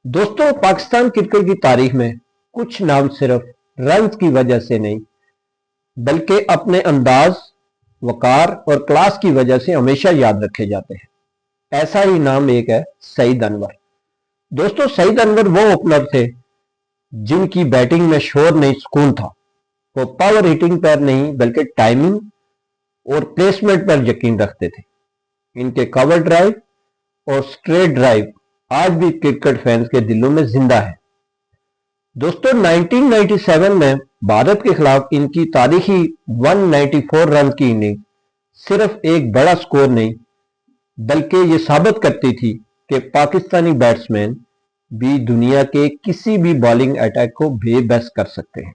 दोस्तों, पाकिस्तान क्रिकेट की तारीख में कुछ नाम सिर्फ रन्स की वजह से नहीं बल्कि अपने अंदाज, वकार और क्लास की वजह से हमेशा याद रखे जाते हैं। ऐसा ही नाम एक है सईद अनवर। दोस्तों, सईद अनवर वो ओपनर थे जिनकी बैटिंग में शोर नहीं सुकून था। वो पावर हिटिंग पर नहीं बल्कि टाइमिंग और प्लेसमेंट पर यकीन रखते थे। इनके कवर ड्राइव और स्ट्रेट ड्राइव आज भी क्रिकेट फैंस के दिलों में जिंदा है। दोस्तों, 1997 में भारत के खिलाफ इनकी तारीखी 194 रन की इनिंग सिर्फ एक बड़ा स्कोर नहीं बल्कि ये साबित करती थी कि पाकिस्तानी बैट्समैन भी दुनिया के किसी भी बॉलिंग अटैक को बेबस कर सकते हैं।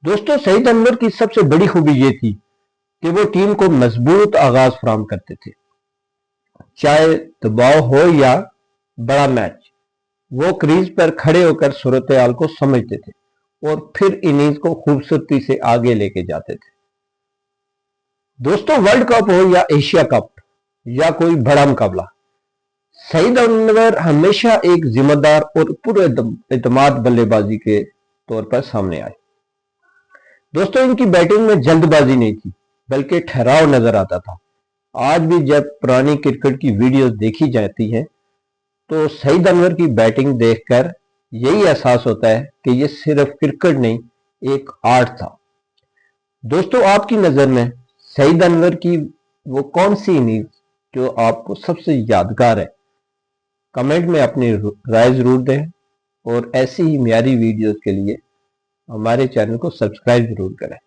दोस्तों, सईद अनवर की सबसे बड़ी खूबी ये थी कि वो टीम को मजबूत आगाज फराहम करते थे। चाहे दबाव हो या बड़ा मैच, वो क्रीज पर खड़े होकर सूरत हाल को समझते थे और फिर इनिंग्स को खूबसूरती से आगे लेके जाते थे। दोस्तों, वर्ल्ड कप हो या एशिया कप या कोई बड़ा मुकाबला, सईद अनवर हमेशा एक जिम्मेदार और पूरे एतमाद बल्लेबाजी के तौर पर सामने आए। दोस्तों, इनकी बैटिंग में जल्दबाजी नहीं थी बल्कि ठहराव नजर आता था। आज भी जब पुरानी क्रिकेट की वीडियोस देखी जाती हैं तो सईद अनवर की बैटिंग देखकर यही एहसास होता है कि ये सिर्फ क्रिकेट नहीं, एक आर्ट था। दोस्तों, आपकी नजर में सईद अनवर की वो कौन सी इनिंग जो आपको सबसे यादगार है? कमेंट में अपनी राय जरूर दें और ऐसी ही म्यारी वीडियोस के लिए हमारे चैनल को सब्सक्राइब जरूर करें।